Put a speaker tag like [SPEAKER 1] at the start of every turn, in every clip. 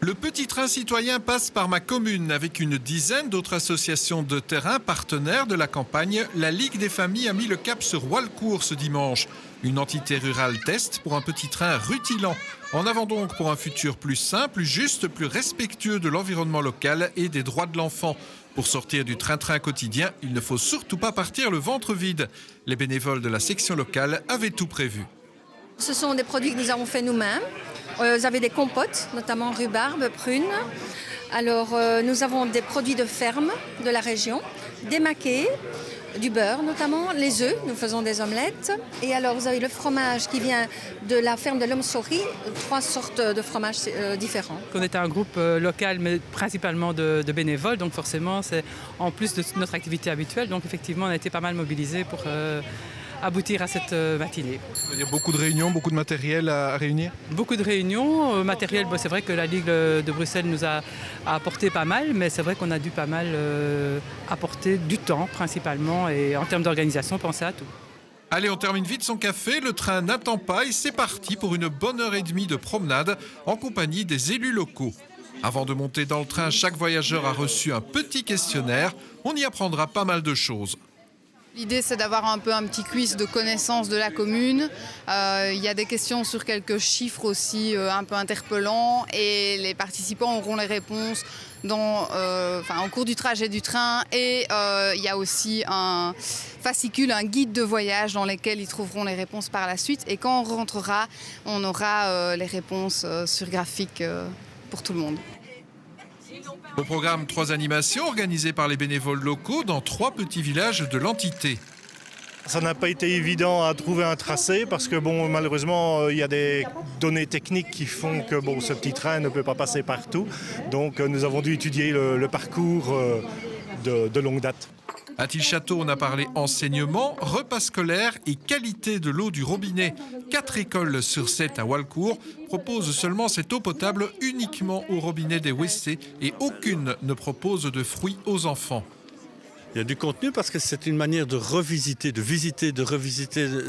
[SPEAKER 1] Le petit train citoyen passe par ma commune avec une dizaine d'autres associations de terrain partenaires de la campagne. La Ligue des familles a mis le cap sur Walcourt ce dimanche. Une entité rurale test pour un petit train rutilant. En avant donc pour un futur plus sain, plus juste, plus respectueux de l'environnement local et des droits de l'enfant. Pour sortir du train-train quotidien, il ne faut surtout pas partir le ventre vide. Les bénévoles de la section locale avaient tout prévu.
[SPEAKER 2] Ce sont des produits que nous avons fait nous-mêmes. Vous avez des compotes, notamment rhubarbe, prunes. Alors, nous avons des produits de ferme de la région, des maquets, du beurre notamment, les œufs, nous faisons des omelettes. Et alors, vous avez le fromage qui vient de la ferme de l'Homme-Souris, 3 sortes de fromages différents.
[SPEAKER 3] On était un groupe local, mais principalement de bénévoles, donc forcément, c'est en plus de notre activité habituelle. Donc effectivement, on a été pas mal mobilisés pour aboutir à cette matinée.
[SPEAKER 1] Il y a beaucoup de réunions, beaucoup de matériel à réunir.
[SPEAKER 3] Beaucoup de réunions, matériel, c'est vrai que la Ligue de Bruxelles nous a apporté pas mal, mais c'est vrai qu'on a dû pas mal apporter du temps principalement et en termes d'organisation, penser à tout.
[SPEAKER 1] Allez, on termine vite son café, le train n'attend pas et c'est parti pour une bonne heure et demie de promenade en compagnie des élus locaux. Avant de monter dans le train, chaque voyageur a reçu un petit questionnaire. On y apprendra pas mal de choses.
[SPEAKER 4] L'idée, c'est d'avoir un peu un petit quiz de connaissance de la commune. Il y a des questions sur quelques chiffres aussi un peu interpellants et les participants auront les réponses au cours du trajet du train. Et il y a aussi un fascicule, un guide de voyage dans lequel ils trouveront les réponses par la suite. Et quand on rentrera, on aura les réponses sur graphique pour tout le monde.
[SPEAKER 1] Au programme, 3 animations organisées par les bénévoles locaux dans 3 petits villages de l'entité.
[SPEAKER 5] Ça n'a pas été évident à trouver un tracé parce que malheureusement il y a des données techniques qui font que ce petit train ne peut pas passer partout. Donc nous avons dû étudier le parcours de longue date.
[SPEAKER 1] À Tilchâteau, on a parlé enseignement, repas scolaire et qualité de l'eau du robinet. 4 écoles sur 7 à Walcourt proposent seulement cette eau potable uniquement au robinet des WC et aucune ne propose de fruits aux enfants.
[SPEAKER 6] Il y a du contenu parce que c'est une manière de revisiter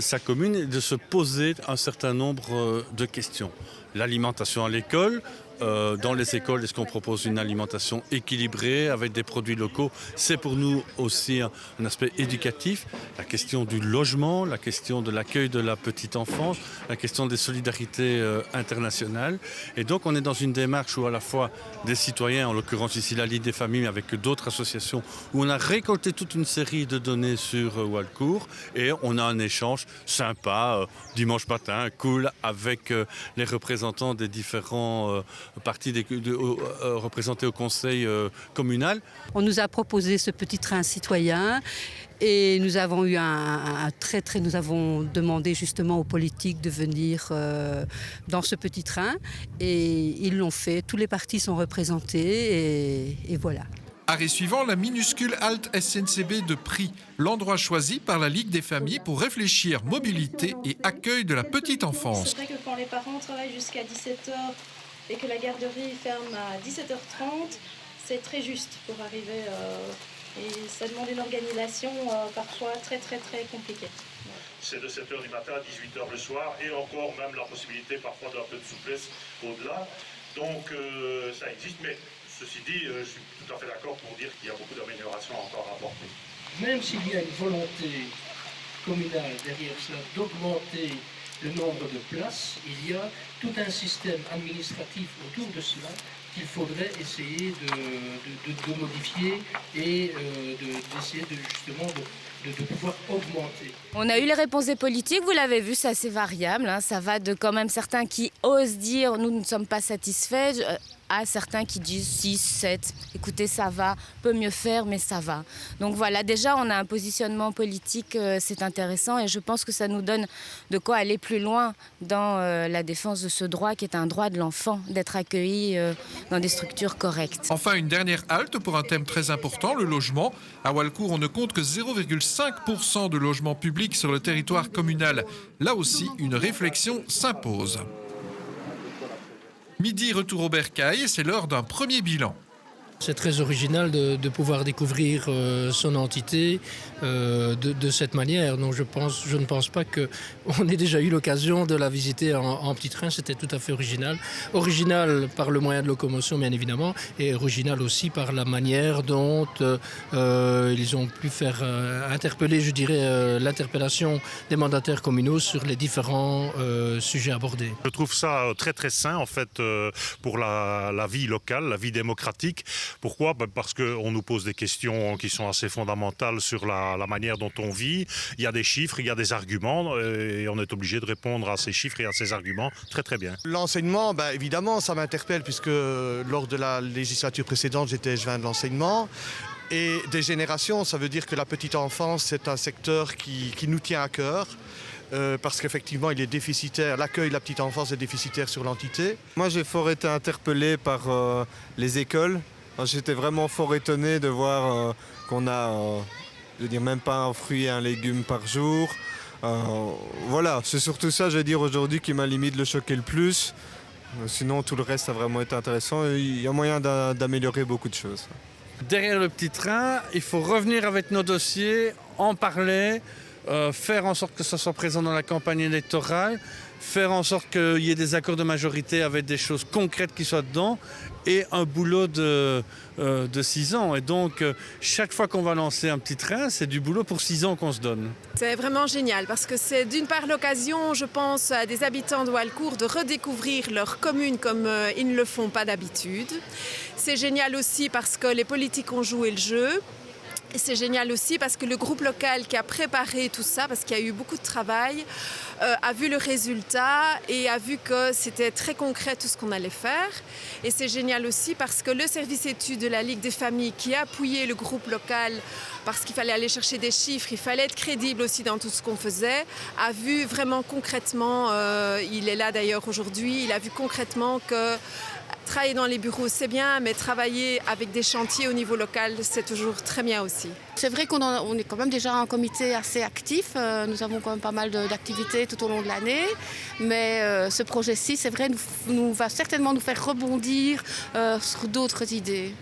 [SPEAKER 6] sa commune et de se poser un certain nombre de questions. L'alimentation à l'école. Dans les écoles, est-ce qu'on propose une alimentation équilibrée avec des produits locaux? C'est pour nous aussi un aspect éducatif. La question du logement, la question de l'accueil de la petite enfance, la question des solidarités internationales. Et donc on est dans une démarche où à la fois des citoyens, en l'occurrence ici la Ligue des familles avec d'autres associations, où on a récolté toute une série de données sur Walcourt et on a un échange sympa dimanche matin, cool, avec les représentants des différents partie représentée au conseil communal.
[SPEAKER 7] On nous a proposé ce petit train citoyen et nous avons eu nous avons demandé justement aux politiques de venir dans ce petit train et ils l'ont fait. Tous les partis sont représentés et voilà.
[SPEAKER 1] Arrêt suivant, la minuscule halte SNCB de Pries, l'endroit choisi par la Ligue des familles pour réfléchir mobilité et accueil de la petite enfance.
[SPEAKER 8] C'est vrai que quand les parents travaillent jusqu'à 17h et que la garderie ferme à 17h30, c'est très juste pour arriver et ça demande une organisation parfois très compliquée.
[SPEAKER 9] C'est de 7h du matin à 18h le soir et encore même la possibilité parfois d'un peu de souplesse au-delà. Donc ça existe, mais ceci dit, je suis tout à fait d'accord pour dire qu'il y a beaucoup d'améliorations encore à apporter.
[SPEAKER 10] Même s'il y a une volonté communale derrière cela d'augmenter le nombre de places, il y a tout un système administratif autour de cela qu'il faudrait essayer de modifier et d'essayer de pouvoir augmenter.
[SPEAKER 11] On a eu les réponses des politiques, vous l'avez vu, c'est assez variable. Ça va de quand même certains qui osent dire « nous ne sommes pas satisfaits » à certains qui disent 6, 7, écoutez, ça va, peut mieux faire, mais ça va. Donc voilà, déjà, on a un positionnement politique, c'est intéressant et je pense que ça nous donne de quoi aller plus loin dans la défense de ce droit qui est un droit de l'enfant, d'être accueilli dans des structures correctes.
[SPEAKER 1] Enfin, une dernière halte pour un thème très important, le logement. À Walcourt, on ne compte que 0,5% de logements publics sur le territoire communal. Là aussi, une réflexion s'impose. Midi, retour au bercail et c'est l'heure d'un premier bilan.
[SPEAKER 10] C'est très original de pouvoir découvrir son entité de cette manière. Donc je ne pense pas qu'on ait déjà eu l'occasion de la visiter en petit train. C'était tout à fait original. Original par le moyen de locomotion, bien évidemment, et original aussi par la manière dont ils ont pu faire interpeller, je dirais, l'interpellation des mandataires communaux sur les différents sujets abordés.
[SPEAKER 9] Je trouve ça très très sain en fait pour la vie locale, la vie démocratique. Pourquoi ? Parce qu'on nous pose des questions qui sont assez fondamentales sur la manière dont on vit. Il y a des chiffres, il y a des arguments et on est obligé de répondre à ces chiffres et à ces arguments très très bien.
[SPEAKER 12] L'enseignement, évidemment, ça m'interpelle puisque lors de la législature précédente, j'étais échevin de l'enseignement. Et des générations, ça veut dire que la petite enfance, c'est un secteur qui nous tient à cœur. Parce qu'effectivement, il est déficitaire. L'accueil de la petite enfance est déficitaire sur l'entité.
[SPEAKER 13] Moi, j'ai fort été interpellé par les écoles. J'étais vraiment fort étonné de voir qu'on a, je veux dire, même pas un fruit et un légume par jour. Voilà, c'est surtout ça, je veux dire, aujourd'hui qui m'a limite le choqué le plus. Sinon, tout le reste a vraiment été intéressant. Il y a moyen d'améliorer beaucoup de choses.
[SPEAKER 6] Derrière le petit train, il faut revenir avec nos dossiers, en parler, faire en sorte que ça soit présent dans la campagne électorale, faire en sorte qu'il y ait des accords de majorité avec des choses concrètes qui soient dedans et un boulot de 6 ans. Et donc, chaque fois qu'on va lancer un petit train, c'est du boulot pour 6 ans qu'on se donne.
[SPEAKER 14] C'est vraiment génial parce que c'est d'une part l'occasion, je pense, à des habitants de Walcourt de redécouvrir leur commune comme ils ne le font pas d'habitude. C'est génial aussi parce que les politiques ont joué le jeu. Et c'est génial aussi parce que le groupe local qui a préparé tout ça, parce qu'il y a eu beaucoup de travail, a vu le résultat et a vu que c'était très concret tout ce qu'on allait faire. Et c'est génial aussi parce que le service études de la Ligue des familles qui a appuyé le groupe local parce qu'il fallait aller chercher des chiffres, il fallait être crédible aussi dans tout ce qu'on faisait, a vu vraiment concrètement, il est là d'ailleurs aujourd'hui, il a vu concrètement que travailler dans les bureaux, c'est bien, mais travailler avec des chantiers au niveau local, c'est toujours très bien aussi.
[SPEAKER 15] C'est vrai qu'on est quand même déjà un comité assez actif. Nous avons quand même pas mal d'activités tout au long de l'année. Mais ce projet-ci, c'est vrai, va certainement nous faire rebondir sur d'autres idées.